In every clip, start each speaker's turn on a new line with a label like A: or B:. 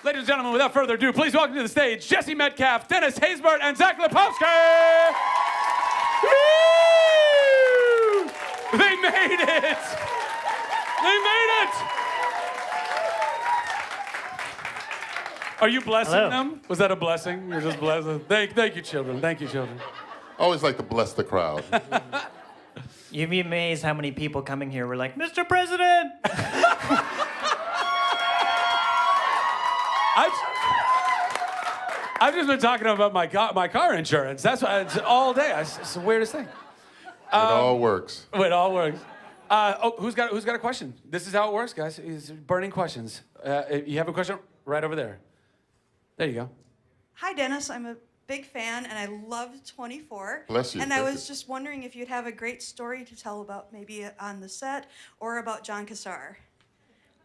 A: Ladies and gentlemen, without further ado, please welcome to the stage Jesse Metcalf, Dennis Haysbert, and Zach Lepowski! Woo! They made it! They made it! Are you blessing them? Was that a blessing? You're just blessing? Thank you, children. Thank you, children.
B: I always like to bless the crowd.
C: You'd be amazed how many people coming here were like, Mr. President!
A: I've just been talking about my car insurance. That's why it's all day. It's the weirdest thing.
B: It all works.
A: It all works. Who's got a question? This is how it works, guys. It's burning questions. You have a question right over there. There you go.
D: Hi, Dennis. I'm a big fan, and I love 24.
B: Bless you.
D: And I was just wondering if you'd have a great story to tell about maybe on the set or about John Cassar.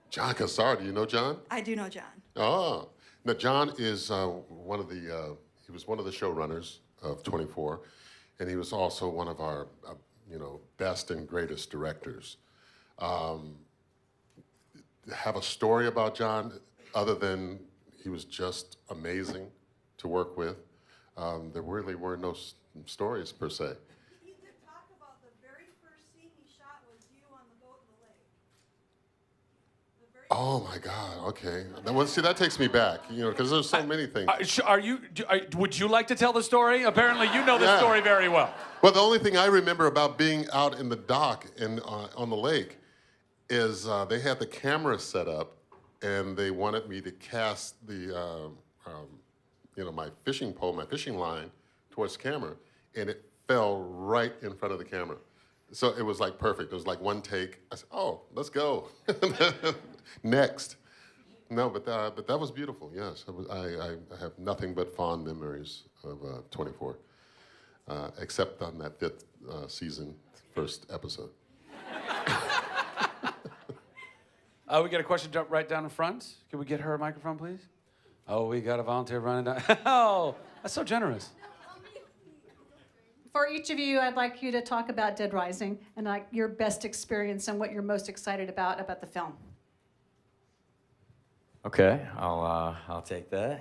B: John Cassar, do you know John?
D: I do know John.
B: Oh, now John is one of the, he was one of the showrunners of 24, and he was also one of our, best and greatest directors. Have a story about John other than he was just amazing to work with. There really were no stories per se.
D: He did talk about the very first scene he shot was you on the boat in the lake.
B: Oh my God, okay. Well, see, that takes me back, because there's so many things.
A: Would you like to tell the story? Apparently you know this story very well.
B: Well, the only thing I remember about being out in the dock and on the lake is they had the camera set up and they wanted me to cast the, my fishing pole, my fishing line towards the camera, and it fell right in front of the camera. So it was like perfect. It was like one take. I said, "Oh, let's go." Next. No, but that was beautiful. Yes, I have nothing but fond memories of 24, except on that 5th season, first episode.
A: We got a question right down in front. Can we get her a microphone, please? Oh, we got a volunteer running down. Oh, that's so generous.
E: For each of you, I'd like you to talk about Dead Rising and like your best experience and what you're most excited about the film.
F: Okay, I'll take that.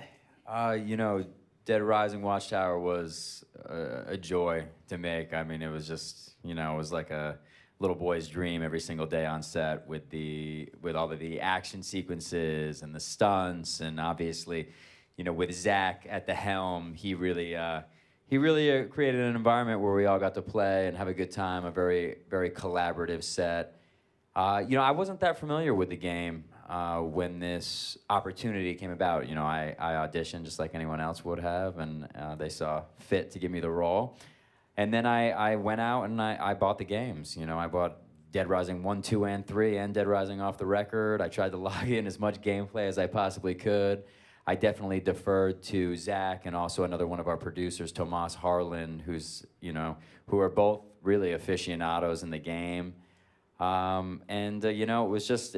F: Dead Rising Watchtower was a joy to make. I mean, it was just, it was like a little boy's dream every single day on set with all of the action sequences and the stunts, and obviously, with Zach at the helm, he really created an environment where we all got to play and have a good time. A very, very collaborative set. I wasn't that familiar with the game when this opportunity came about. I auditioned just like anyone else would have, and they saw fit to give me the role. And then I went out and I bought the games. I bought Dead Rising 1, 2, and 3, and Dead Rising Off the Record. I tried to log in as much gameplay as I possibly could. I definitely deferred to Zach and also another one of our producers, Tomas Harlan, who are both really aficionados in the game. It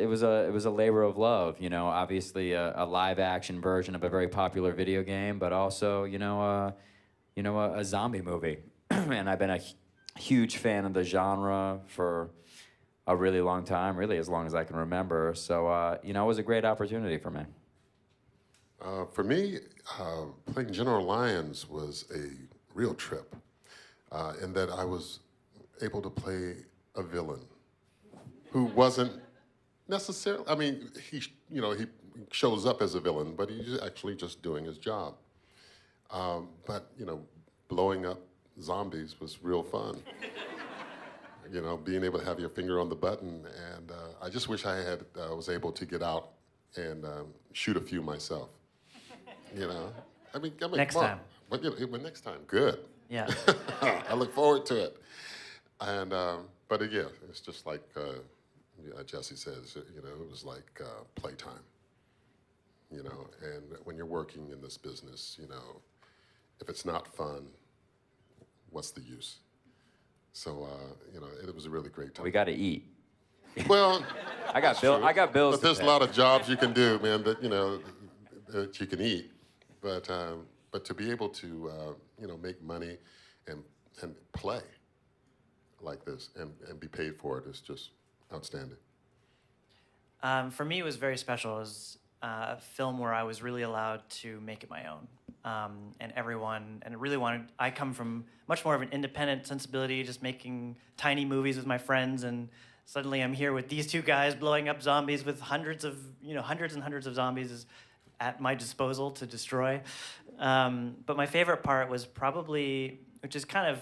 F: was a labor of love. Obviously a live action version of a very popular video game, but also a zombie movie. And I've been a huge fan of the genre for a really long time, really as long as I can remember. So, it was a great opportunity for me.
B: For me, playing General Lyons was a real trip in that I was able to play a villain who wasn't necessarily, he shows up as a villain, but he's actually just doing his job. But blowing up zombies was real fun. Being able to have your finger on the button, and I just wish I was able to get out and shoot a few myself.
C: Next time.
B: But next time, good.
C: Yeah.
B: I look forward to it. And but again, it's just like Jesse says. It was like playtime. And when you're working in this business, if it's not fun, what's the use? So, it was a really great time.
F: We got to eat.
B: Well,
F: I got bills.
B: But there's a lot of jobs you can do, man, that you can eat. But to be able to make money and play like this and be paid for it is just outstanding.
C: For me, it was very special. It was film where I was really allowed to make it my own. And everyone, and I come from much more of an independent sensibility, just making tiny movies with my friends, and suddenly I'm here with these two guys blowing up zombies with hundreds and hundreds of zombies at my disposal to destroy. But my favorite part was probably, which is kind of,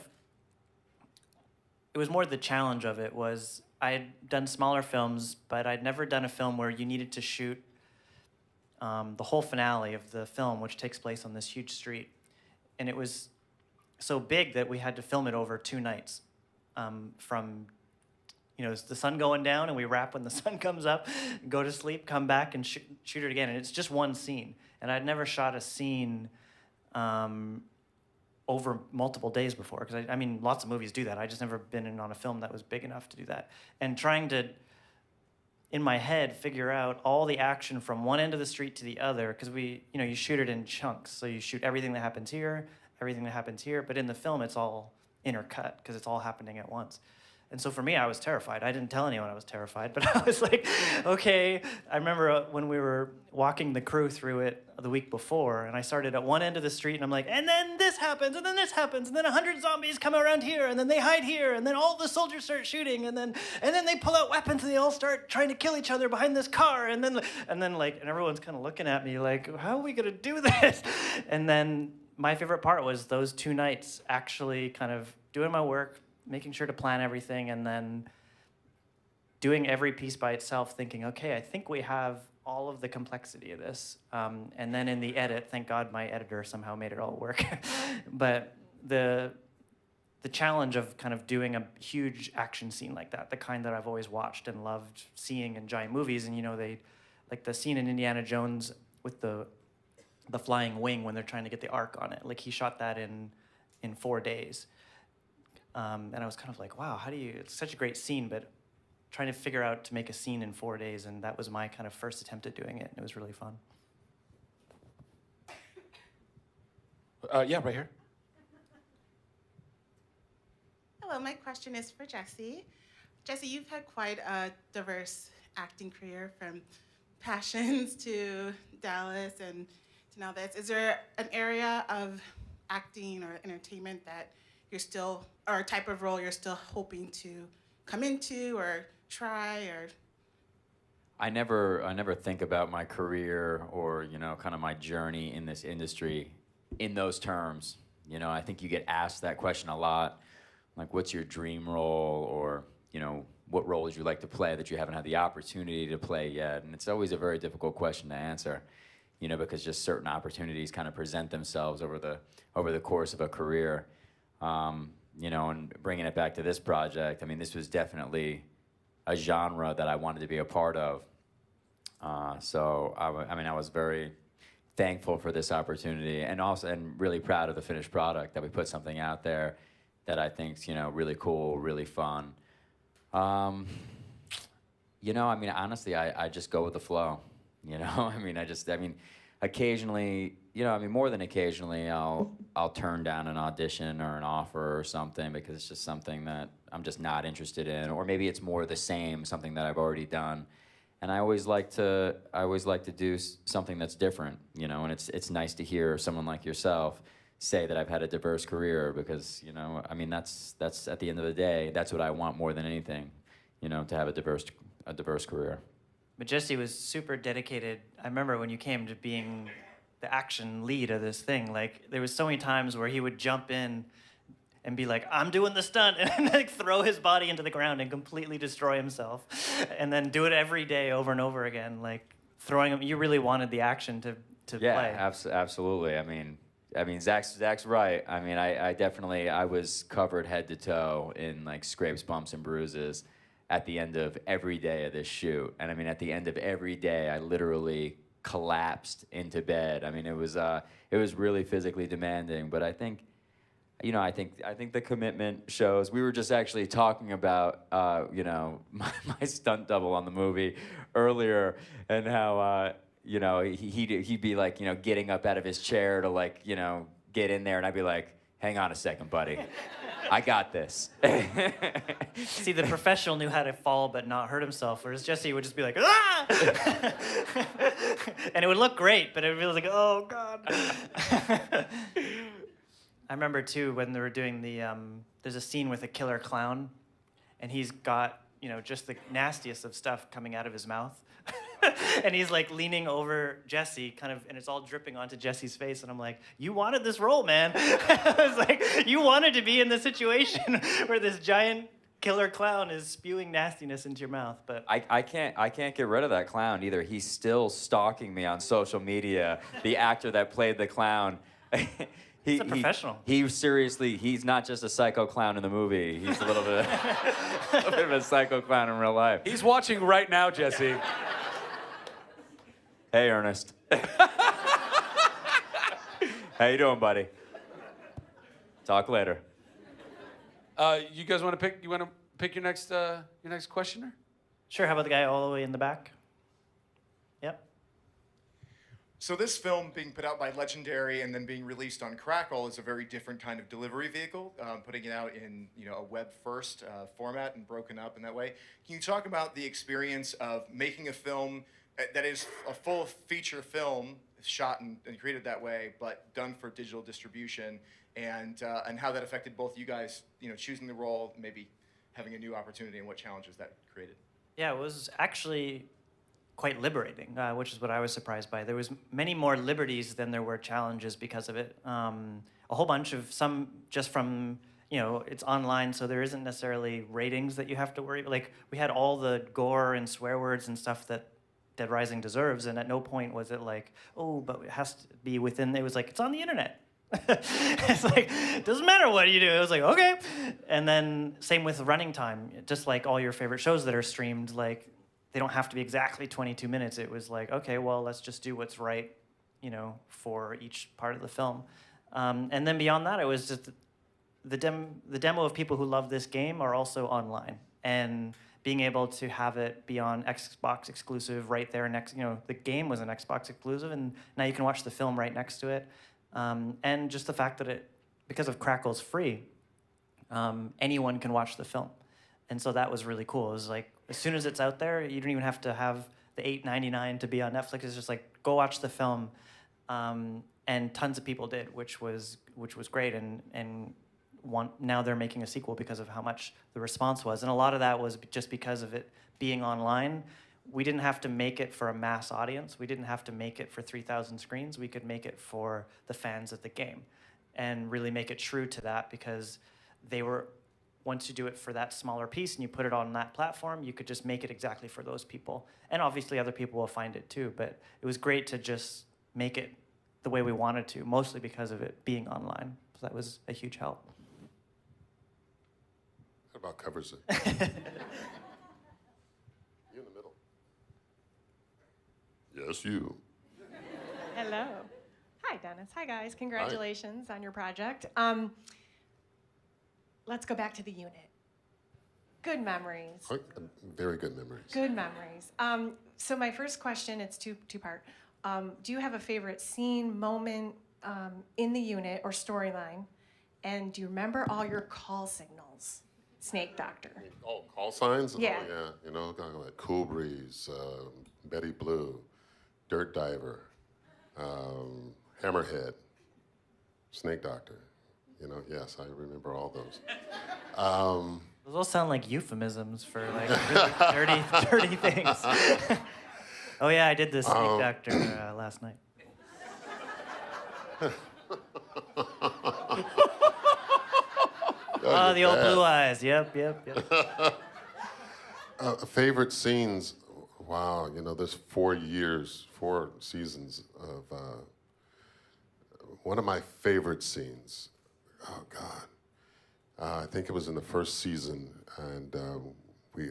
C: it was more the challenge of it, was I had done smaller films, but I'd never done a film where you needed to shoot the whole finale of the film, which takes place on this huge street. And it was so big that we had to film it over 2 nights, from the sun going down, and we wrap when the sun comes up, go to sleep, come back, and shoot it again. And it's just one scene. And I'd never shot a scene over multiple days before, because I mean, lots of movies do that. I just never been on a film that was big enough to do that. And trying to, in my head, figure out all the action from one end of the street to the other, because you shoot it in chunks. So you shoot everything that happens here, but in the film it's all intercut because it's all happening at once. And so for me, I was terrified. I didn't tell anyone I was terrified, but I was like, okay. I remember when we were walking the crew through it the week before, and I started at one end of the street, and I'm like, and then this happens, and then this happens, and then 100 zombies come around here, and then they hide here, and then all the soldiers start shooting, and then they pull out weapons, and they all start trying to kill each other behind this car, and everyone's kind of looking at me like, how are we gonna do this? And then my favorite part was those 2 nights actually kind of doing my work, making sure to plan everything, and then doing every piece by itself, thinking, okay, I think we have all of the complexity of this. And then in the edit, thank God my editor somehow made it all work. But the challenge of kind of doing a huge action scene like that, the kind that I've always watched and loved seeing in giant movies, and they, like the scene in Indiana Jones with the flying wing when they're trying to get the Ark on it. Like, he shot that in 4 days. And I was kind of like, wow, it's such a great scene, but trying to figure out to make a scene in 4 days, and that was my kind of first attempt at doing it, and it was really fun.
A: Yeah, right here.
G: Hello, my question is for Jesse. Jesse, you've had quite a diverse acting career, from Passions to Dallas and to now this. Is there an area of acting or entertainment that you're still, or a type of role you're still hoping to come into or try, or?
F: I never think about my career or, kind of my journey in this industry in those terms. I think you get asked that question a lot, like, what's your dream role, or, what role would you like to play that you haven't had the opportunity to play yet? And it's always a very difficult question to answer, because just certain opportunities kind of present themselves over the course of a career. And bringing it back to this project, I mean, this was definitely a genre that I wanted to be a part of. So I was very thankful for this opportunity, and really proud of the finished product, that we put something out there that I think's, really cool, really fun. Honestly, I just go with the flow, occasionally, more than occasionally, I'll turn down an audition or an offer or something because it's just something that I'm just not interested in, or maybe it's more the same, something that I've already done. And I always like to do something that's different, and it's nice to hear someone like yourself say that I've had a diverse career, because, that's at the end of the day, that's what I want more than anything, to have a diverse career.
C: But Jesse was super dedicated. I remember when you came to being the action lead of this thing, like, there was so many times where he would jump in and be like, I'm doing the stunt, and like throw his body into the ground and completely destroy himself, and then do it every day over and over again, like throwing him. You really wanted the action to play.
F: Yeah, absolutely. Zach's right. I was covered head to toe in like scrapes, bumps, and bruises at the end of every day of this shoot. And at the end of every day, I literally collapsed into bed. It was really physically demanding, but I think the commitment shows. We were just actually talking about, my stunt double on the movie earlier, and how, he'd be like, getting up out of his chair to get in there, and I'd be like, hang on a second, buddy. I got this.
C: See, the professional knew how to fall but not hurt himself, whereas Jesse would just be like, ah! And it would look great, but it would be like, oh, God. I remember, too, when they were doing there's a scene with a killer clown, and he's got, just the nastiest of stuff coming out of his mouth. And he's like leaning over Jesse, and it's all dripping onto Jesse's face. And I'm like, you wanted this role, man. I was like, you wanted to be in the situation where this giant killer clown is spewing nastiness into your mouth. But
F: I can't get rid of that clown either. He's still stalking me on social media. The actor that played the clown.
C: He's a professional.
F: He's not just a psycho clown in the movie. He's a little bit of a psycho clown in real life.
A: He's watching right now, Jesse.
F: Hey, Ernest. How you doing, buddy? Talk later.
A: You guys want to pick? You want to pick your next questioner?
C: Sure, how about the guy all the way in the back? Yep.
H: So this film being put out by Legendary and then being released on Crackle is a very different kind of delivery vehicle, putting it out in a web-first format and broken up in that way. Can you talk about the experience of making a film that is a full feature film, shot and created that way, but done for digital distribution, and how that affected both you guys, choosing the role, maybe having a new opportunity, and what challenges that created?
C: Yeah, it was actually quite liberating, which is what I was surprised by. There was many more liberties than there were challenges because of it. A whole bunch of some just from, it's online, so there isn't necessarily ratings that you have to worry about. Like, we had all the gore and swear words and stuff that Dead Rising deserves, and at no point was it like, oh, but it has to be within, it was like, it's on the internet. It's like, it doesn't matter what you do. It was like, okay. And then same with running time, just like all your favorite shows that are streamed, like, they don't have to be exactly 22 minutes. It was like, okay, well, let's just do what's right, for each part of the film. And then beyond that, it was just the demo of people who love this game are also online. And being able to have it be on Xbox exclusive right there next, the game was an Xbox exclusive, and now you can watch the film right next to it. And just the fact that because of Crackle's free, anyone can watch the film. And so that was really cool. It was like, as soon as it's out there, you don't even have to have the $8.99 to be on Netflix. It's just like, go watch the film. And tons of people did, which was great. And now they're making a sequel because of how much the response was. And a lot of that was just because of it being online. We didn't have to make it for a mass audience. We didn't have to make it for 3,000 screens. We could make it for the fans of the game and really make it true to that, because once you do it for that smaller piece and you put it on that platform, you could just make it exactly for those people. And obviously other people will find it too, but it was great to just make it the way we wanted to, mostly because of it being online. So that was a huge help.
B: That about covers it. You in the middle. Yes, you.
I: Hello. Hi, Dennis. Hi, guys. Congratulations on your project. Let's go back to the unit. Good memories.
B: Very good memories.
I: Good memories. So my first question, it's two-part. Do you have a favorite scene, moment in the unit or storyline? And do you remember all your call signals? Snake Doctor.
B: Oh, call signs?
I: Yeah.
B: Oh, yeah. Like Cool Breeze, Betty Blue, Dirt Diver, Hammerhead, Snake Doctor. Yes, I remember all those.
C: Those all sound like euphemisms for like really dirty things. Oh yeah, I did the Snake Doctor last night. Oh, the old blue eyes. Yep.
B: Favorite scenes? Wow, there's 4 seasons of one of my favorite scenes. Oh God, I think it was in the first season, and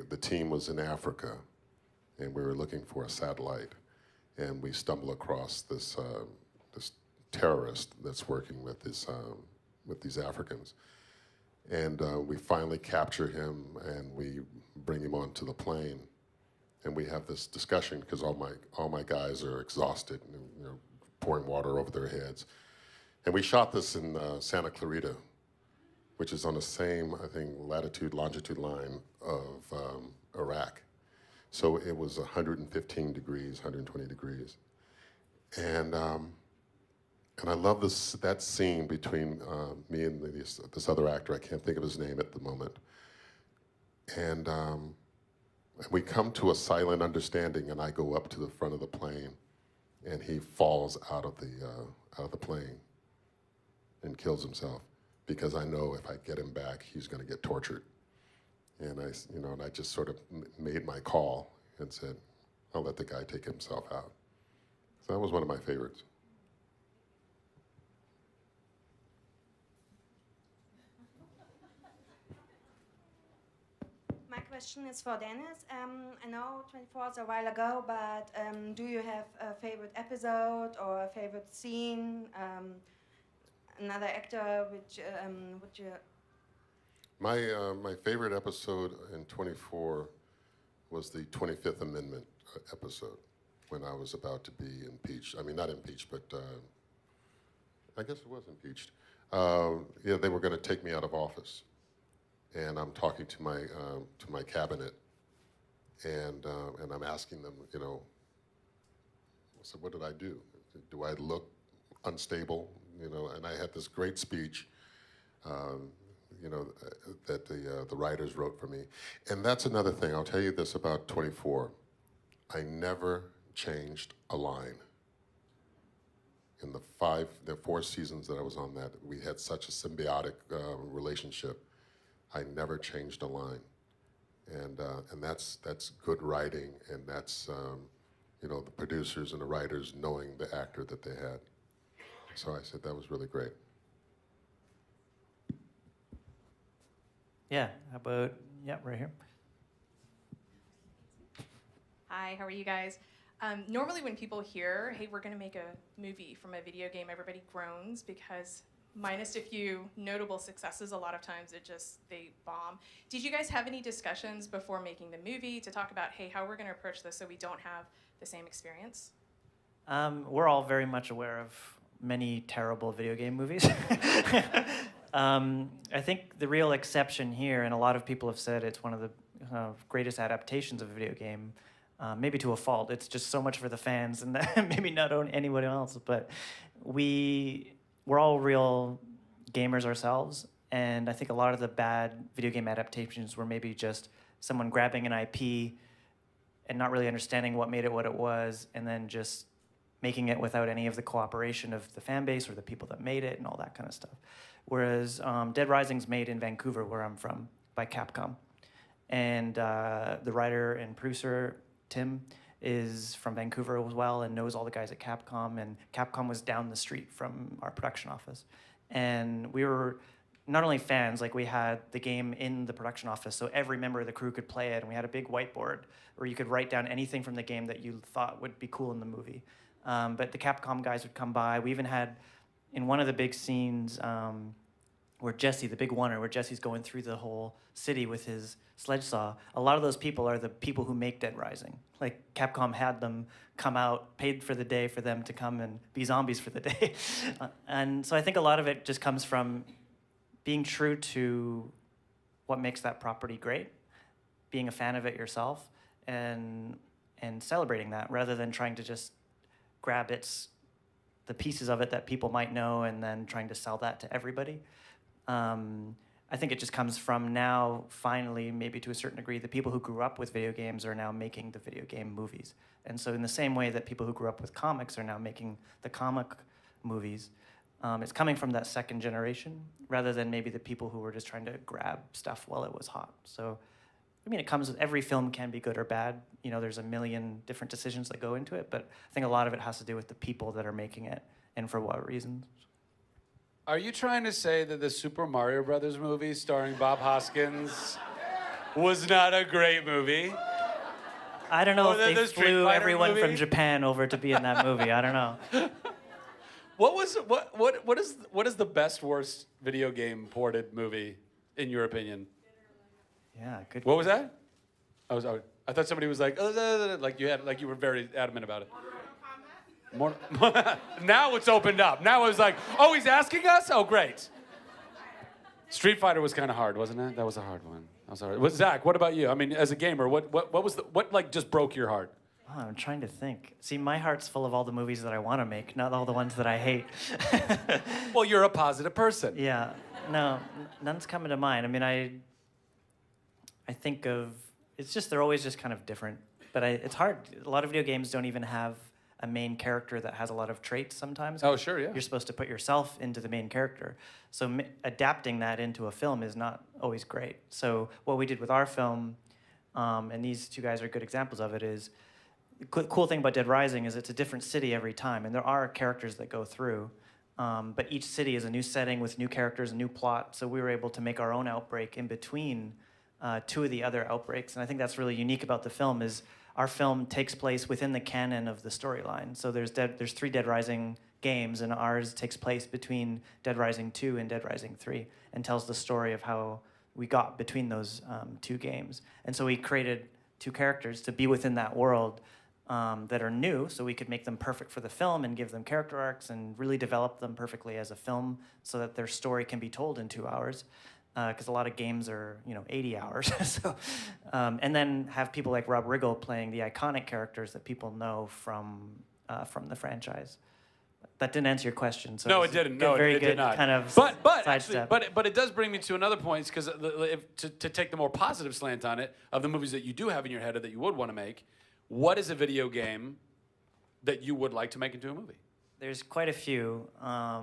B: the team was in Africa, and we were looking for a satellite, and we stumble across this terrorist that's working with these Africans, and we finally capture him, and we bring him onto the plane, and we have this discussion because all my guys are exhausted and pouring water over their heads. And we shot this in Santa Clarita, which is on the same, I think, latitude, longitude line of Iraq. So it was 115 degrees, 120 degrees. And I love that scene between me and this other actor. I can't think of his name at the moment. And we come to a silent understanding, and I go up to the front of the plane, and he falls out of the plane and kills himself, because I know if I get him back, he's going to get tortured. And I just sort of made my call and said, I'll let the guy take himself out. So that was one of my favorites.
J: My question is for Dennis. I know 24 is a while ago, but do you have a favorite episode or a favorite scene? Another actor which would you?
B: My favorite episode in 24 was the 25th Amendment episode, when I was about to be impeached. I mean, not impeached, but I guess it was impeached. Yeah, they were going to take me out of office, and I'm talking to my cabinet, and I'm asking them, I said, what did I do? Do I look unstable? And I had this great speech, that the writers wrote for me. And that's another thing. I'll tell you this about 24. I never changed a line. In the 4 seasons that I was on that, we had such a symbiotic relationship. I never changed a line. And that's good writing, and that's the producers and the writers knowing the actor that they had. So I said that was really great.
C: Yeah, how about, right here.
K: Hi, how are you guys? Normally when people hear, hey, we're gonna make a movie from a video game, everybody groans, because minus a few notable successes, a lot of times they bomb. Did you guys have any discussions before making the movie to talk about, hey, how we're gonna approach this so we don't have the same experience?
C: We're all very much aware of many terrible video game movies. I think the real exception here, and a lot of people have said it's one of the greatest adaptations of a video game, maybe to a fault. It's just so much for the fans, and maybe not anybody else. But we're all real gamers ourselves, and I think a lot of the bad video game adaptations were maybe just someone grabbing an IP and not really understanding what made it what it was, and then just making it without any of the cooperation of the fan base or the people that made it and all that kind of stuff. Whereas Dead Rising's made in Vancouver, where I'm from, by Capcom. And the writer and producer, Tim, is from Vancouver as well and knows all the guys at Capcom. And Capcom was down the street from our production office. And we were not only fans, like we had the game in the production office, so every member of the crew could play it. And we had a big whiteboard where you could write down anything from the game that you thought would be cool in the movie. But the Capcom guys would come by. We even had, in one of the big scenes, where Jesse, the big oneer, where Jesse's going through the whole city with his sledge saw, a lot of those people are the people who make Dead Rising. Like, Capcom had them come out, paid for the day for them to come and be zombies for the day. And so I think a lot of it just comes from being true to what makes that property great, being a fan of it yourself, and celebrating that, rather than trying to just grab the pieces of it that people might know and then trying to sell that to everybody. I think it just comes from now, finally, maybe to a certain degree, the people who grew up with video games are now making the video game movies. And so in the same way that people who grew up with comics are now making the comic movies, it's coming from that second generation, rather than maybe the people who were just trying to grab stuff while it was hot. So, I mean, it comes with, every film can be good or bad. There's a million different decisions that go into it, but I think a lot of it has to do with the people that are making it and for what reasons.
A: Are you trying to say that the Super Mario Brothers movie starring Bob Hoskins was not a great movie?
C: I don't know
A: Or
C: if
A: the
C: they
A: Street
C: flew
A: Fighter
C: everyone
A: movie?
C: from Japan over to be in that movie. I don't know.
A: What is the best worst video game ported movie in your opinion?
C: Yeah, good.
A: What was that? I thought somebody was like you were very adamant about it. Now it's opened up. Now it's like, oh, he's asking us? Oh, great. Street Fighter was kind of hard, wasn't it? That was a hard one. That was hard. Zach, what about you? I mean, as a gamer, what like just broke your heart?
C: Oh, I'm trying to think. See, my heart's full of all the movies that I want to make, not all the ones that I hate.
A: Well, you're a positive person.
C: Yeah, no, none's coming to mind. I mean, I think of, it's just, they're always just kind of different. But it's hard. A lot of video games don't even have a main character that has a lot of traits sometimes.
A: Oh, sure, yeah.
C: You're supposed to put yourself into the main character. So adapting that into a film is not always great. So what we did with our film, and these two guys are good examples of it, is the cool thing about Dead Rising is it's a different city every time, and there are characters that go through, but each city is a new setting with new characters, a new plot, so we were able to make our own outbreak in between two of the other outbreaks, and I think that's really unique about the film is our film takes place within the canon of the storyline. So there's 3 Dead Rising games, and ours takes place between Dead Rising 2 and Dead Rising 3, and tells the story of how we got between those 2 games. And so we created 2 characters to be within that world that are new, so we could make them perfect for the film and give them character arcs and really develop them perfectly as a film so that their story can be told in 2 hours. Because a lot of games are, 80 hours. So, and then have people like Rob Riggle playing the iconic characters that people know from the franchise. That didn't answer your question. So
A: No, it didn't. No,
C: very
A: it
C: good
A: did not.
C: kind of
A: but actually,
C: sidestep.
A: but it does bring me to another point because to take the more positive slant on it of the movies that you do have in your head or that you would want to make, what is a video game that you would like to make into a movie?
C: There's quite a few. I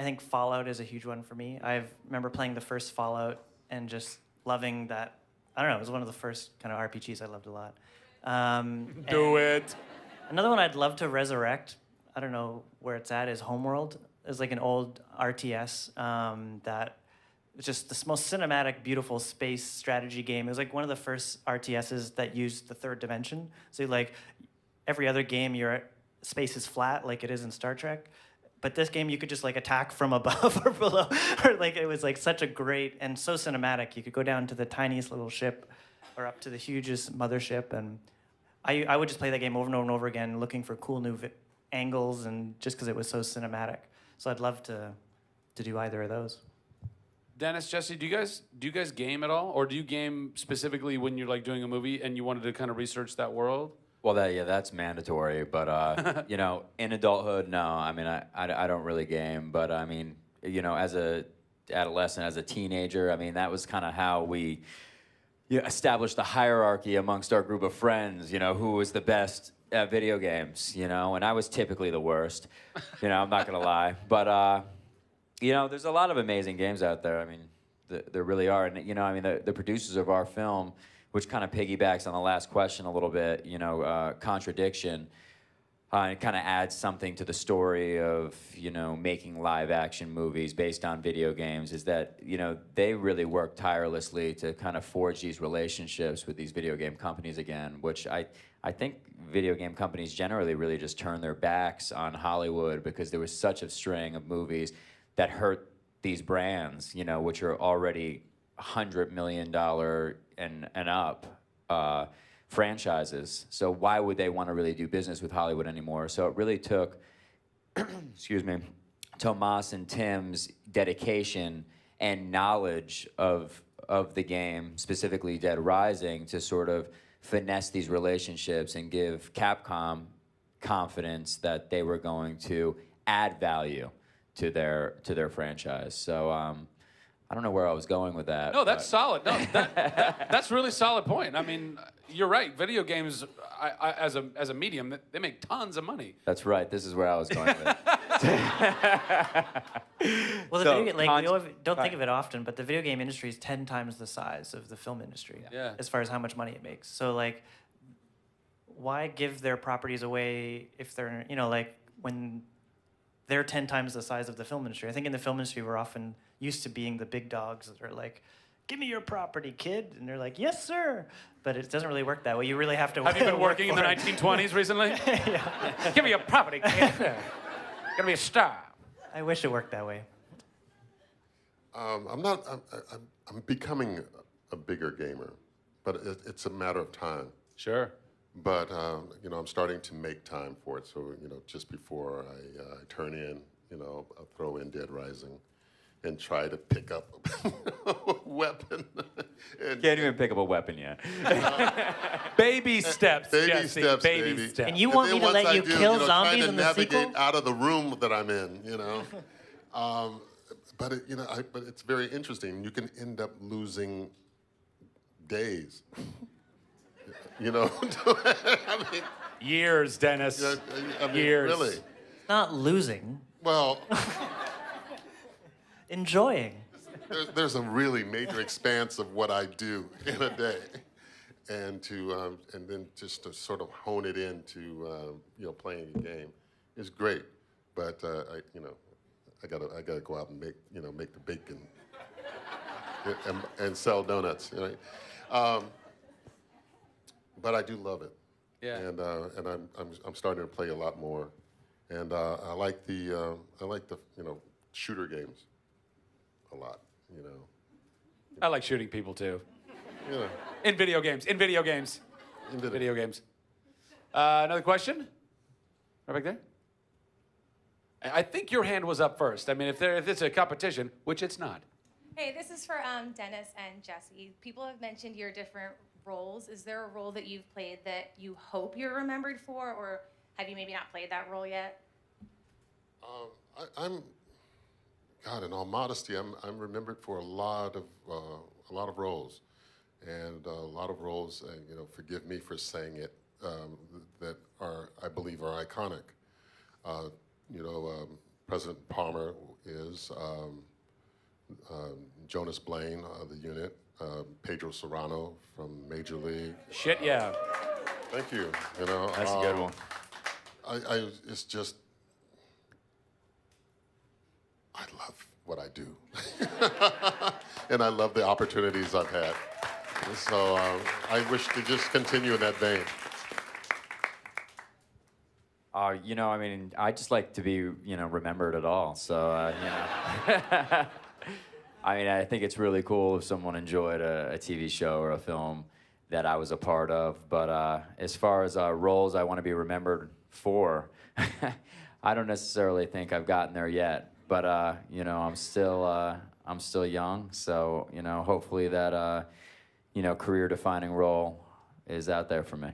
C: think Fallout is a huge one for me. I remember playing the first Fallout and just loving that. I don't know, it was one of the first kind of RPGs I loved a lot.
A: Do it.
C: Another one I'd love to resurrect, I don't know where it's at, is Homeworld. It's like an old RTS that was just the most cinematic, beautiful space strategy game. It was like one of the first RTSs that used the 3rd dimension. So like every other game, your space is flat like it is in Star Trek. But this game, you could just like attack from above or below. Or like it was like such a great and so cinematic. You could go down to the tiniest little ship or up to the hugest mothership. And I would just play that game over and over and over again, looking for cool new angles and just because it was so cinematic. So I'd love to do either of those.
A: Dennis, Jesse, do you guys game at all, or do you game specifically when you're like doing a movie and you wanted to kind of research that world?
F: Well, that's mandatory. But in adulthood, no. I mean, I don't really game. But I mean, as a adolescent, as a teenager, I mean, that was kind of how we established the hierarchy amongst our group of friends. Who was the best at video games? And I was typically the worst. I'm not gonna lie. But there's a lot of amazing games out there. I mean, there really are. And the producers of our film, which kind of piggybacks on the last question a little bit, contradiction, and kind of adds something to the story of, making live action movies based on video games, is that, they really work tirelessly to kind of forge these relationships with these video game companies again, which I think video game companies generally really just turn their backs on Hollywood because there was such a string of movies that hurt these brands, which are already $100 million and up franchises. So why would they want to really do business with Hollywood anymore? So it really took, excuse me, Tomas and Tim's dedication and knowledge of the game, specifically Dead Rising, to sort of finesse these relationships and give Capcom confidence that they were going to add value to their franchise. So I don't know where I was going with that.
A: No, that's solid. No, that's really solid point. I mean, you're right. Video games, as a medium, they make tons of money.
F: That's right. This is where I was going with it.
C: Well, we don't think of it often, but the video game industry is 10 times the size of the film industry, as far as how much money it makes. So, like, why give their properties away if they're, when they're 10 times the size of the film industry? I think in the film industry, we're often used to being the big dogs that are like, give me your property, kid. And they're like, yes, sir. But it doesn't really work that way. You really have to
A: Have you been working in the 1920s recently?
C: Yeah.
A: Give me your property, kid. Gonna be a star.
C: I wish it worked that way.
B: I'm becoming a bigger gamer, but it's a matter of time.
A: Sure.
B: But I'm starting to make time for it. So just before I turn in, I'll throw in Dead Rising, and try to pick up a weapon. And,
F: Can't even pick up a weapon yet.
A: Baby steps,
B: baby
A: Jesse.
B: steps,
A: baby
B: baby.
A: steps.
C: And you want
B: then
C: me to
B: once
C: let
B: I
C: you
B: do,
C: kill zombies
B: trying to
C: in the
B: navigate
C: sequel?
B: out of the room that I'm in, but but it's very interesting. You can end up losing days. I mean,
A: Years, Dennis. Years.
B: really.
C: Not losing,
B: Well,
C: enjoying.
B: there's a really major expanse of what I do in a day, and then just to sort of hone it into playing a game is great. But I gotta go out and make the bacon and sell donuts. But I do love it.
A: Yeah.
B: And I'm starting to play a lot more, and I like the shooter games a lot.
A: I like shooting people too.
B: Yeah.
A: In video games. Video games. Another question? Right back there. I think your hand was up first. I mean, if it's a competition, which it's not.
L: Hey, this is for Dennis and Jesse. People have mentioned your different roles. Is there a role that you've played that you hope you're remembered for, or have you maybe not played that role yet?
B: In all modesty, I'm remembered for a lot of roles, and a lot of roles. Forgive me for saying it, that I believe are iconic. President Palmer is. Jonas Blaine, the unit, Pedro Serrano from Major League.
A: Shit, yeah.
B: Thank you.
F: That's a good one.
B: It's just, I love what I do, and I love the opportunities I've had. So I wish to just continue in that vein.
F: I just like to be, remembered at all. So, I think it's really cool if someone enjoyed a TV show or a film that I was a part of. But as far as roles I want to be remembered for, I don't necessarily think I've gotten there yet. But I'm still young, so hopefully that career-defining role is out there for me.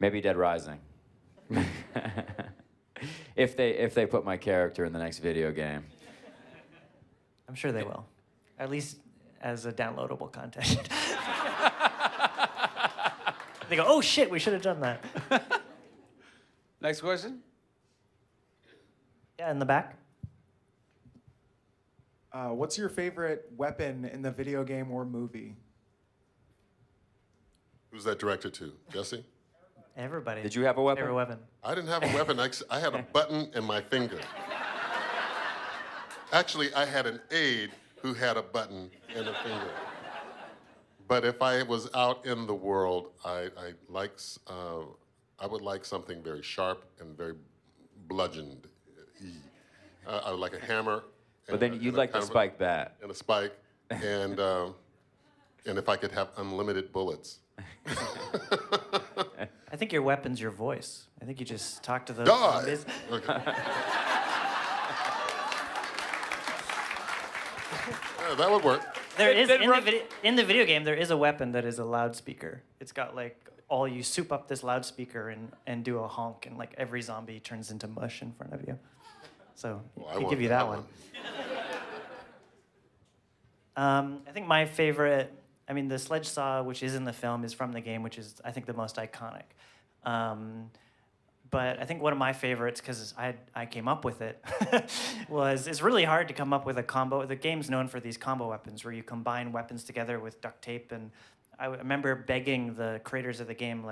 F: Maybe Dead Rising. If they put my character in the next video game.
C: I'm sure they will, at least as a downloadable content. They go, oh shit, we should have done that.
A: Next question.
C: Yeah, in the back.
M: What's your favorite weapon in the video game or movie?
B: Who's that directed to? Jesse?
C: Everybody.
F: Did you have a weapon?
C: Favorite weapon.
B: I didn't have a weapon. I had a button in my finger. Actually, I had an aide who had a button and a finger. But if I was out in the world, I would like something very sharp and very bludgeoned. I would like a hammer.
F: But then you'd like the spike bat.
B: And a spike, and if I could have unlimited bullets.
C: I think your weapon's your voice. I think you just talk to the zombies.
B: Okay. Yeah, that would work.
C: There is in the video game. There is a weapon that is a loudspeaker. It's got you soup up this loudspeaker and do a honk, and every zombie turns into mush in front of you. So I give you that one. I think my favorite. The sledge saw, which is in the film, is from the game, which is I think the most iconic. But I think one of my favorites, because I came up with it, it's really hard to come up with a combo. The game's known for these combo weapons where you combine weapons together with duct tape. And I remember begging the creators of the game,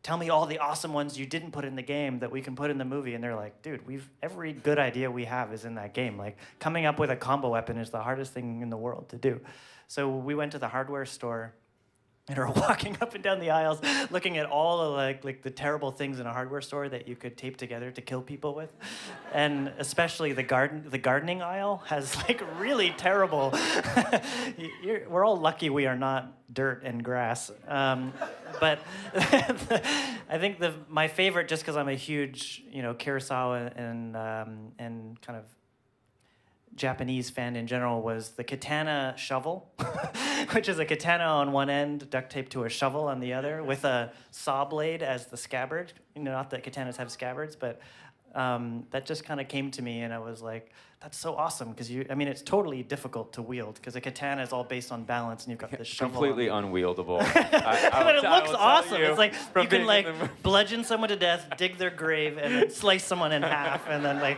C: tell me all the awesome ones you didn't put in the game that we can put in the movie. And they're like, dude, every good idea we have is in that game. Coming up with a combo weapon is the hardest thing in the world to do. So we went to the hardware store and are walking up and down the aisles looking at all of the terrible things in a hardware store that you could tape together to kill people with. And especially the gardening aisle has really terrible we're all lucky we are not dirt and grass. But I think my favorite, just because I'm a huge Kurosawa and kind of Japanese fan in general was the Katana Shovel, which is a katana on one end, duct taped to a shovel on the other, with a saw blade as the scabbard. You know, not that katanas have scabbards, but that just kind of came to me, and I was like, that's so awesome, because it's totally difficult to wield, because a katana is all based on balance, and you've got this shovel.
F: Completely unwieldable.
C: But it looks awesome. It's like you can like
F: being in the-
C: bludgeon someone to death, dig their grave, and then slice someone in half, and then like.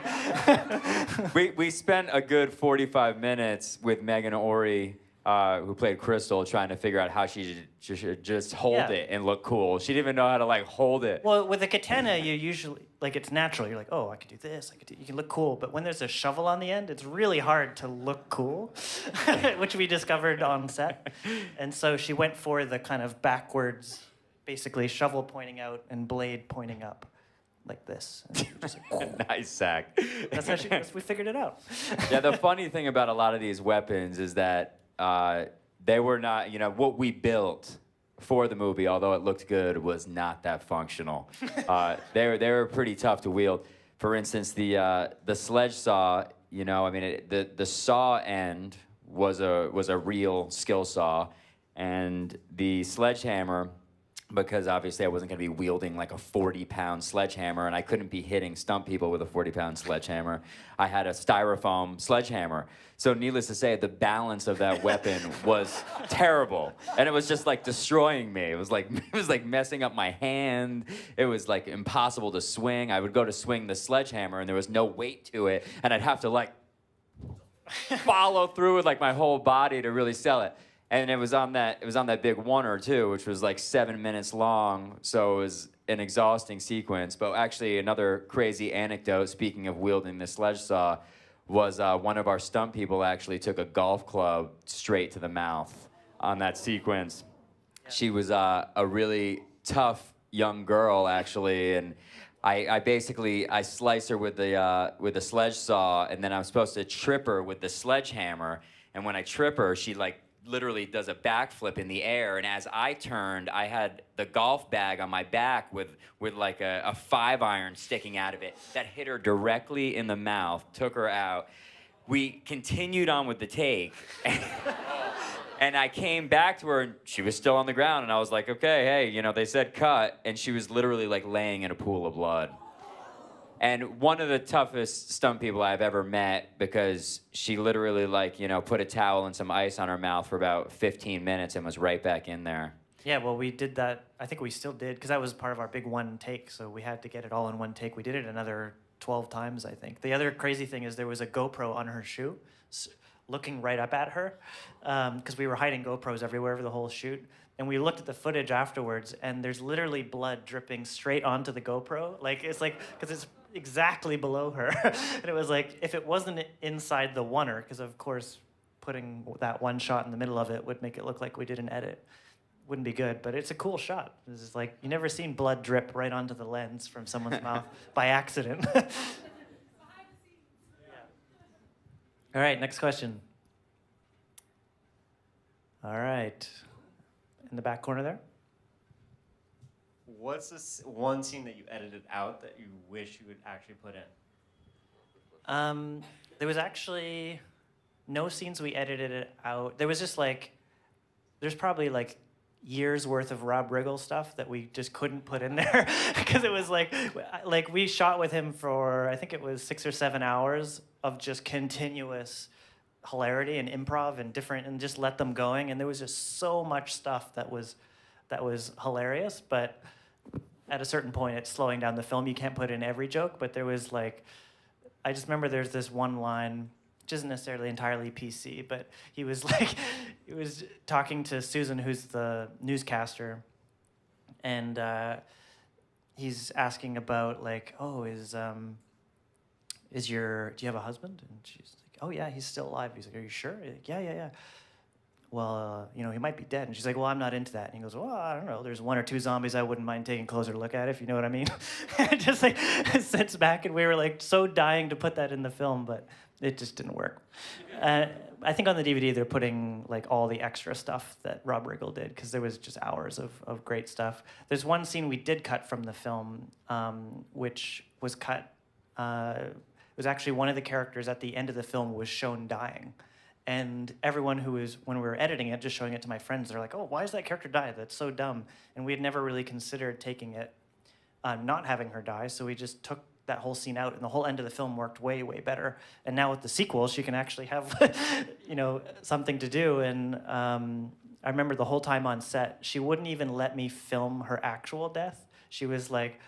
F: We spent a good 45 minutes with Meghan Ory, who played Crystal, trying to figure out how she should just hold it and look cool. She didn't even know how to like hold it.
C: Well, with a katana, you usually it's natural. You're like, oh, I could do this. You can look cool. But when there's a shovel on the end, it's really hard to look cool, which we discovered on set. And so she went for the kind of backwards, basically shovel pointing out and blade pointing up, like this. And just like,
F: Nice, Zach.
C: that's how we figured it out.
F: Yeah, the funny thing about a lot of these weapons is that they were not, what we built for the movie, although it looked good, was not that functional. They were pretty tough to wield. For instance, the sledge saw, the saw end was a real skill saw, and the sledgehammer, because obviously I wasn't going to be wielding like a 40-pound sledgehammer, and I couldn't be hitting stunt people with a 40-pound sledgehammer. I had a styrofoam sledgehammer. So needless to say, the balance of that weapon was terrible, and it was just like destroying me. It was like messing up my hand. It was like impossible to swing. I would go to swing the sledgehammer, and there was no weight to it, and I'd have to like follow through with like my whole body to really sell it. And it was on that big oneer too, which was like 7 minutes long. So it was an exhausting sequence. But actually, another crazy anecdote, speaking of wielding the sledge saw, was one of our stunt people actually took a golf club straight to the mouth on that sequence. Yeah. She was a really tough young girl, actually, and I basically slice her with the sledge saw, and then I'm supposed to trip her with the sledgehammer. And when I trip her, she like literally does a backflip in the air, and as I turned, I had the golf bag on my back with like a 5-iron sticking out of it that hit her directly in the mouth, took her out. We continued on with the take, and I came back to her, and she was still on the ground, and I was like, okay, hey, they said cut, and she was literally like laying in a pool of blood. And one of the toughest stunt people I've ever met, because she literally put a towel and some ice on her mouth for about 15 minutes and was right back in there.
C: Yeah, well, we did that. I think we still did, because that was part of our big one take, so we had to get it all in one take. We did it another 12 times, I think. The other crazy thing is there was a GoPro on her shoe, looking right up at her, because we were hiding GoPros everywhere for the whole shoot. And we looked at the footage afterwards, and there's literally blood dripping straight onto the GoPro. Because it's exactly below her. And it was like, if it wasn't inside the oneer, because of course putting that one shot in the middle of it would make it look like we did an edit. Wouldn't be good, but it's a cool shot. It's just like, you never seen blood drip right onto the lens from someone's mouth by accident. Yeah. All right, next question. All right. In the back corner there.
N: What's this one scene that you edited out that you wish you would actually put in?
C: There was actually no scenes we edited it out. There was just there's probably years worth of Rob Riggle stuff that we just couldn't put in there because it was like we shot with him for, I think it was 6 or 7 hours of just continuous hilarity and improv and just let them going. And there was just so much stuff that was hilarious, but at a certain point it's slowing down the film. You can't put in every joke, but there was I just remember there's this one line, which isn't necessarily entirely PC, but he was he was talking to Susan, who's the newscaster, and he's asking about do you have a husband? And she's like, oh yeah, he's still alive. He's like, are you sure? Like, yeah. Well, he might be dead. And she's like, well, I'm not into that. And he goes, well, I don't know. There's 1 or 2 zombies I wouldn't mind taking a closer look at, if you know what I mean. It just sits back, and we were so dying to put that in the film, but it just didn't work. I think on the DVD they're putting all the extra stuff that Rob Riggle did, because there was just hours of great stuff. There's one scene we did cut from the film, which was cut It was actually one of the characters at the end of the film was shown dying. And everyone who was, when we were editing it, just showing it to my friends, they're like, oh, why does that character die? That's so dumb. And we had never really considered taking it, not having her die, so we just took that whole scene out, and the whole end of the film worked way, way better. And now with the sequel, she can actually have, something to do. And I remember the whole time on set, she wouldn't even let me film her actual death. She was like,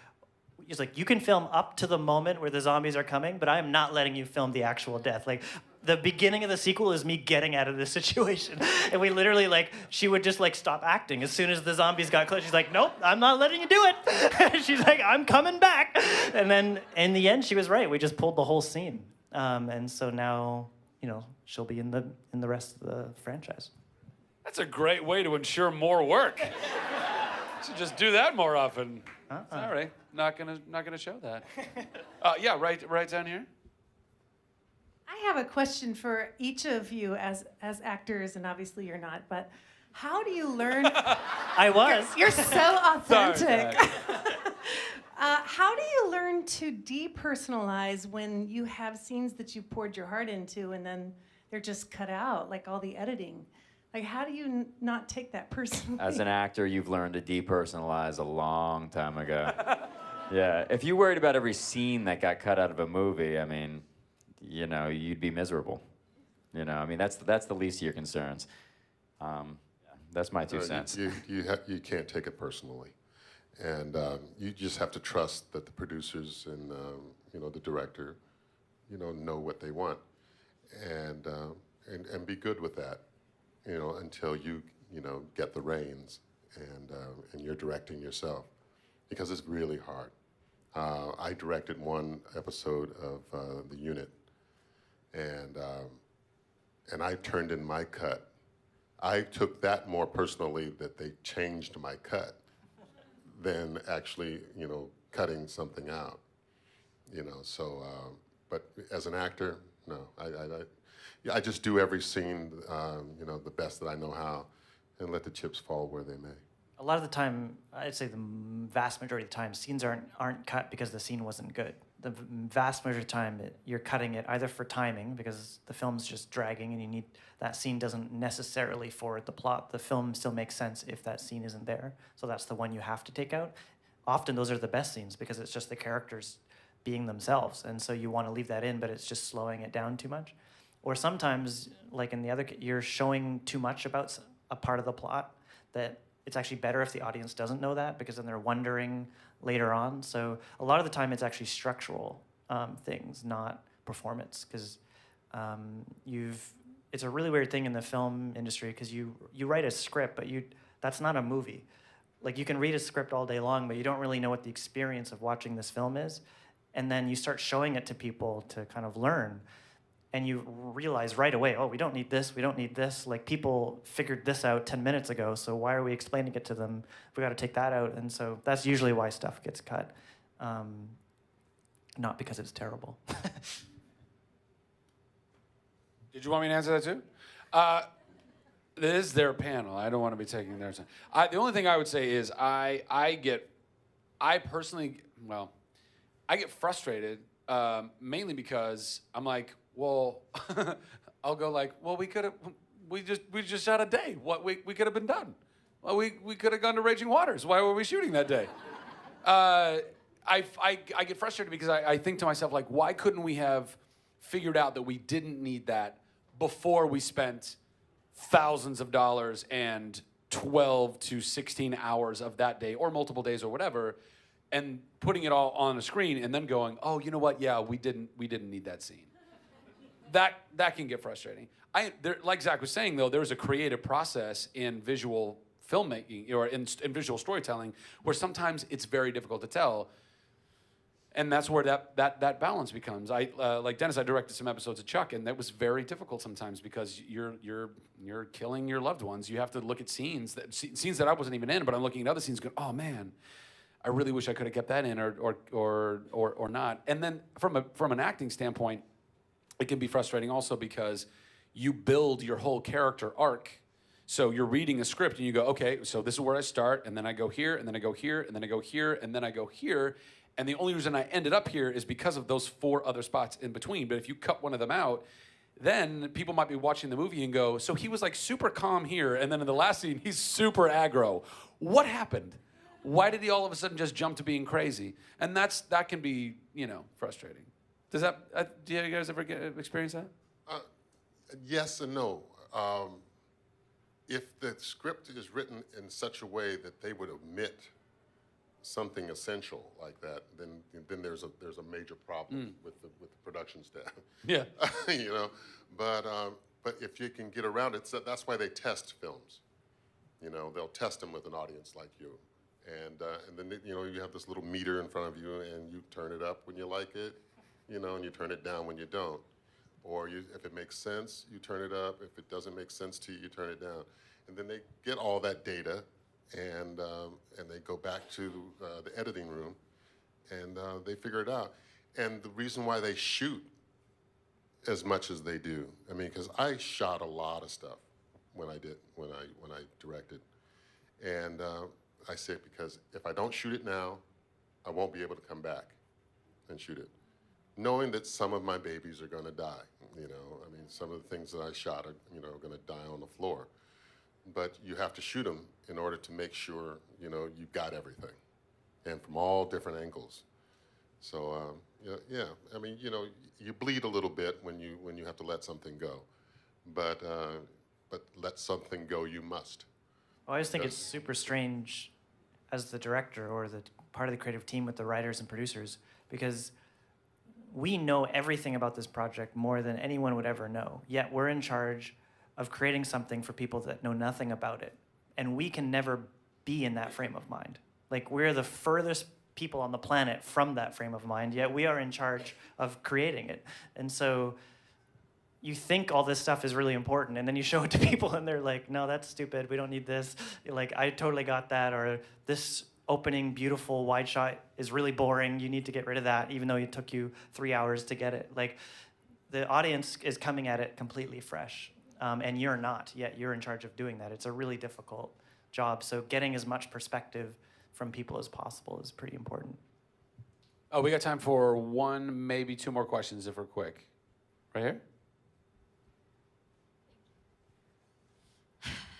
C: you can film up to the moment where the zombies are coming, but I am not letting you film the actual death. Like, the beginning of the sequel is me getting out of this situation. And we literally, she would just, stop acting. As soon as the zombies got close, she's like, nope, I'm not letting you do it. She's like, I'm coming back. And then, in the end, she was right. We just pulled the whole scene. And so now, she'll be in the rest of the franchise.
A: That's a great way to ensure more work. Should just do that more often. Sorry, not gonna show that. Yeah, right down here.
O: I have a question for each of you as actors, and obviously you're not, but how do you learn?
C: I was.
O: You're so authentic.
A: Sorry,
O: how do you learn to depersonalize when you have scenes that you poured your heart into and then they're just cut out, like all the editing? Like, how do you not take that personally?
F: As an actor, you've learned to depersonalize a long time ago. Yeah, if you worried about every scene that got cut out of a movie, I mean, you'd be miserable. That's the least of your concerns. That's my 2 cents.
B: You can't take it personally, and you just have to trust that the producers and the director, know what they want, and be good with that, until you get the reins and you're directing yourself, because it's really hard. I directed one episode of The Unit. And I turned in my cut. I took that more personally, that they changed my cut than actually, cutting something out. So, but as an actor, no. I just do every scene, the best that I know how, and let the chips fall where they may.
C: A lot of the time, I'd say the vast majority of the time, scenes aren't cut because the scene wasn't good. The vast majority of the time, you're cutting it either for timing, because the film's just dragging and that scene doesn't necessarily forward the plot. The film still makes sense if that scene isn't there. So that's the one you have to take out. Often those are the best scenes because it's just the characters being themselves. And so you want to leave that in, but it's just slowing it down too much. Or sometimes, like in the other, you're showing too much about a part of the plot that it's actually better if the audience doesn't know that, because then they're wondering later on. So a lot of the time it's actually structural things, not performance, because it's a really weird thing in the film industry, because you write a script, but that's not a movie. Like, you can read a script all day long, but you don't really know what the experience of watching this film is. And then you start showing it to people to kind of learn. And you realize right away, oh, we don't need this, we don't need this. Like, people figured this out 10 minutes ago, so why are we explaining it to them? We got to take that out. And so that's usually why stuff gets cut. Not because it's terrible.
A: Did you want me to answer that too? This is their panel. I don't want to be taking their time. The only thing I would say is I get frustrated mainly because I'm like, well, I'll go like, well, we just shot a day. What we could have been done. Well, we could have gone to Raging Waters. Why were we shooting that day? I get frustrated because I think to myself, like, why couldn't we have figured out that we didn't need that before we spent thousands of dollars and 12 to 16 hours of that day, or multiple days or whatever, and putting it all on a screen and then going, oh, you know what? Yeah, we didn't need that scene. That can get frustrating. Like Zach was saying, though, there's a creative process in visual filmmaking or in visual storytelling where sometimes it's very difficult to tell. And that's where that balance becomes. Like Dennis, I directed some episodes of Chuck, and that was very difficult sometimes because you're killing your loved ones. You have to look at scenes that I wasn't even in, but I'm looking at other scenes going, oh man, I really wish I could have kept that in or not. And then from an acting standpoint, it can be frustrating also because you build your whole character arc. So you're reading a script and you go, okay, so this is where I start, and then I go here, and then I go here, and then I go here, and then I go here. And the only reason I ended up here is because of those 4 other spots in between. But if you cut one of them out, then people might be watching the movie and go, so he was like super calm here, and then in the last scene, he's super aggro. What happened? Why did he all of a sudden just jump to being crazy? And that can be, frustrating. Does that, do you guys ever experience that?
B: Yes and no. If the script is written in such a way that they would omit something essential like that, then there's a major problem with the production staff.
A: Yeah.
B: But if you can get around it, so that's why they test films. They'll test them with an audience like you, and then you have this little meter in front of you, and you turn it up when you like it, and you turn it down when you don't. Or if it makes sense, you turn it up. If it doesn't make sense to you, you turn it down. And then they get all that data, and they go back to the editing room, and they figure it out. And the reason why they shoot as much as they do, because I shot a lot of stuff when I directed, and I say it because if I don't shoot it now, I won't be able to come back and shoot it, knowing that some of my babies are going to die. Some of the things that I shot are going to die on the floor, but you have to shoot them in order to make sure you've got everything, and from all different angles. So you bleed a little bit when you have to let something go, but let something go you must.
C: Well, I just think it's super strange as the director or the part of the creative team with the writers and producers, because we know everything about this project more than anyone would ever know, yet we're in charge of creating something for people that know nothing about it. And we can never be in that frame of mind. Like, we're the furthest people on the planet from that frame of mind, yet we are in charge of creating it. And so you think all this stuff is really important, and then you show it to people and they're like, no, that's stupid, we don't need this. You're like, I totally got that, or this opening beautiful wide shot is really boring, you need to get rid of that, even though it took you 3 hours to get it. Like, the audience is coming at it completely fresh, and you're not, yet you're in charge of doing that. It's a really difficult job, so getting as much perspective from people as possible is pretty important.
A: Oh, we got time for 1, maybe 2 more questions if we're quick. Right here?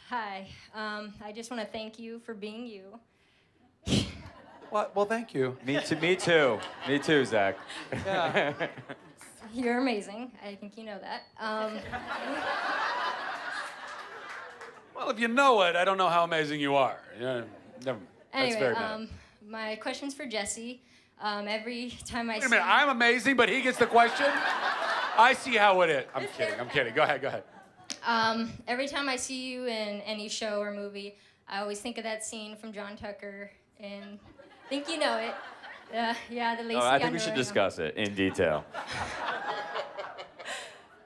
P: Hi, I just want to thank you for being you.
A: What? Well, thank you.
F: Me too. Me too, Zach.
A: Yeah.
P: You're amazing. I think you know that.
A: Well, if you know it, I don't know how amazing you are. Never mind. That's very
P: Anyway,
A: bad.
P: my question's for Jesse. Every time I
A: Wait a minute, I'm amazing, but he gets the question? I see how it is. I'm kidding. Go ahead.
P: Every time I see you in any show or movie, I always think of that scene from John Tucker, and I think you know it. The lacy
F: I think we should
P: underwear.
F: discuss it in detail.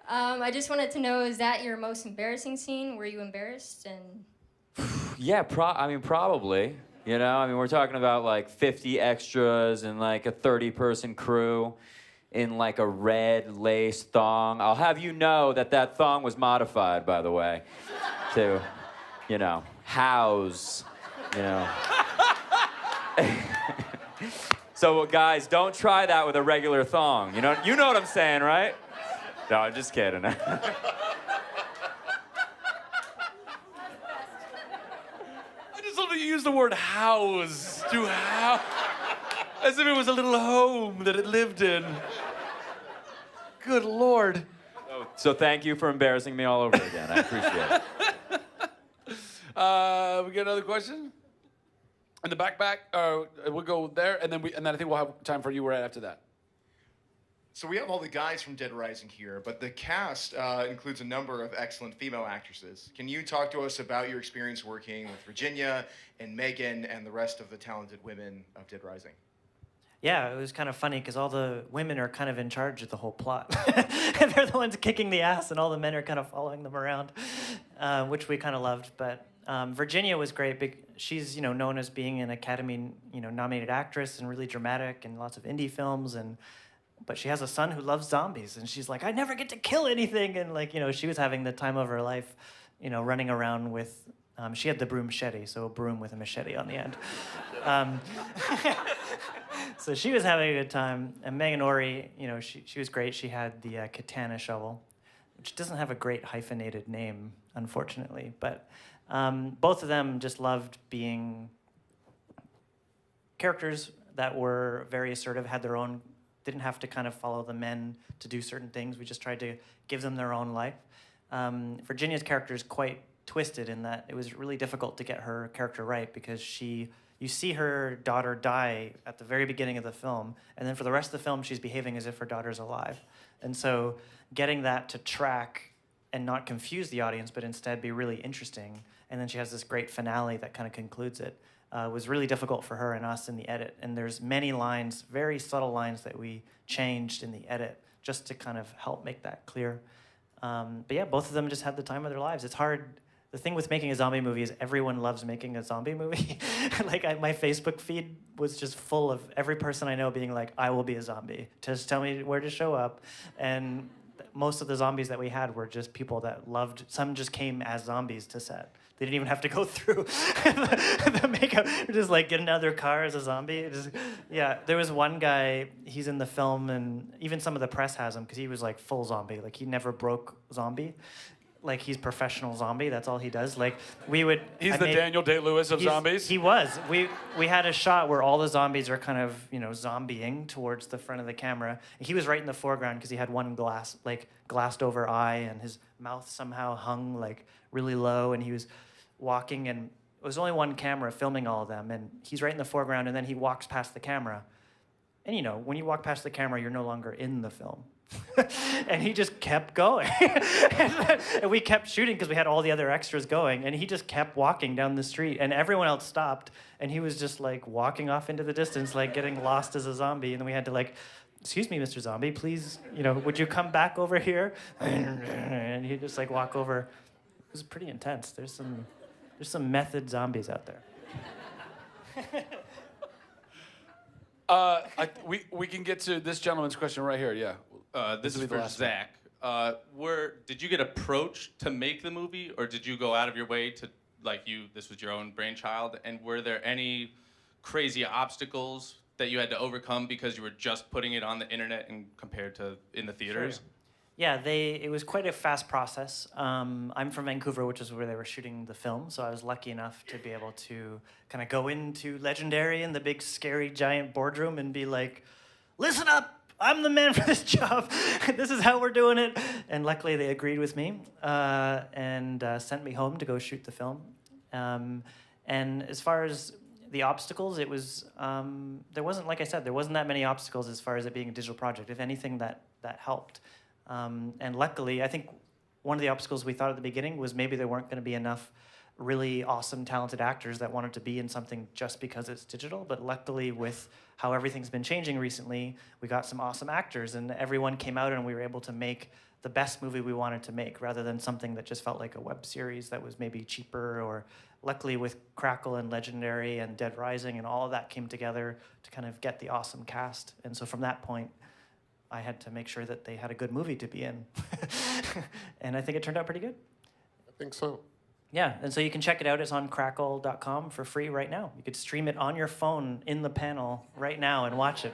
P: I just wanted to know, is that your most embarrassing scene? Were you embarrassed? And
F: Yeah, probably. We're talking about like 50 extras and like a 30-person crew in like a red lace thong. I'll have you know that thong was modified, by the way, to, house, So guys, don't try that with a regular thong. You know what I'm saying, right? No, I'm just kidding.
A: I just love that you use the word house. To house. As if it was a little home that it lived in. Good Lord.
F: So thank you for embarrassing me all over again. I appreciate it.
A: We get another question? In the backpack, we'll go there, and then I think we'll have time for you right after that.
H: So we have all the guys from Dead Rising here, but the cast includes a number of excellent female actresses. Can you talk to us about your experience working with Virginia and Meghan and the rest of the talented women of Dead Rising?
C: Yeah, it was kind of funny because all the women are kind of in charge of the whole plot. And they're the ones kicking the ass, and all the men are kind of following them around, which we kind of loved. But Virginia was great. She's known as being an Academy nominated actress and really dramatic in lots of indie films, but she has a son who loves zombies, and she's like, I never get to kill anything, and she was having the time of her life, running around with. She had the broom machete, so a broom with a machete on the end. So she was having a good time. And Meghan Ory, you know, she was great. She had the Katana Shovel, which doesn't have a great hyphenated name, unfortunately. But both of them just loved being characters that were very assertive, had their own, didn't have to kind of follow the men to do certain things. We just tried to give them their own life. Virginia's character is quite twisted in that it was really difficult to get her character right because you see her daughter die at the very beginning of the film, and then for the rest of the film, she's behaving as if her daughter's alive. And so getting that to track and not confuse the audience, but instead be really interesting, and then she has this great finale that kind of concludes it, was really difficult for her and us in the edit. And there's many lines, very subtle lines that we changed in the edit just to kind of help make that clear. But yeah, both of them just had the time of their lives. It's hard. The thing with making a zombie movie is everyone loves making a zombie movie. My Facebook feed was just full of every person I know being like, I will be a zombie. Just tell me where to show up. And most of the zombies that we had were just people that loved, some just came as zombies to set. They didn't even have to go through the makeup. Just like getting out of their car as a zombie. Yeah, there was one guy, he's in the film, and even some of the press has him because he was like full zombie. Like he never broke zombie. Like he's professional zombie. That's all he does. Like we would.
A: He's the Daniel Day-Lewis of zombies.
C: He was. We had a shot where all the zombies are kind of zombieing towards the front of the camera. And he was right in the foreground because he had one glassed over eye, and his mouth somehow hung like really low, and he was walking, and it was only one camera filming all of them, and he's right in the foreground, and then he walks past the camera. And when you walk past the camera, you're no longer in the film. And he just kept going. And we kept shooting because we had all the other extras going, and he just kept walking down the street, and everyone else stopped, and he was just like walking off into the distance, like getting lost as a zombie. And then we had to like, excuse me, Mr. Zombie, please, would you come back over here? And he'd just like walk over. It was pretty intense. There's some method zombies out there.
A: We can get to this gentleman's question right here. Yeah.
Q: This is for Zach. Did you get approached to make the movie, or did you go out of your way to, this was your own brainchild? And were there any crazy obstacles that you had to overcome because you were just putting it on the internet and compared to in the theaters?
C: Sure. Yeah, it was quite a fast process. I'm from Vancouver, which is where they were shooting the film, so I was lucky enough to be able to kind of go into Legendary in the big, scary, giant boardroom and be like, listen up! I'm the man for this job. This is how we're doing it. And luckily they agreed with me and sent me home to go shoot the film. And as far as the obstacles, it was, there wasn't, like I said, there wasn't that many obstacles as far as it being a digital project. If anything, that helped. And luckily, I think one of the obstacles we thought at the beginning was maybe there weren't going to be enough really awesome, talented actors that wanted to be in something just because it's digital. But luckily, with how everything's been changing recently, we got some awesome actors, and everyone came out, and we were able to make the best movie we wanted to make, rather than something that just felt like a web series that was maybe cheaper. Or luckily, with Crackle and Legendary and Dead Rising and all of that came together to kind of get the awesome cast. And so from that point, I had to make sure that they had a good movie to be in. And I think it turned out pretty good.
B: I think so.
C: Yeah, and so you can check it out. It's on crackle.com for free right now. You could stream it on your phone in the panel right now and watch it.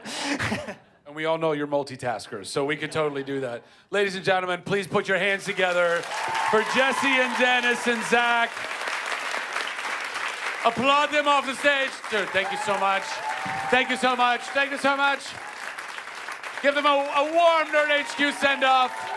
A: And we all know you're multitaskers, so we could totally do that. Ladies and gentlemen, please put your hands together for Jesse and Dennis and Zach. Applaud them off the stage. Dude, thank you so much. Thank you so much. Thank you so much. Give them a warm Nerd HQ send-off.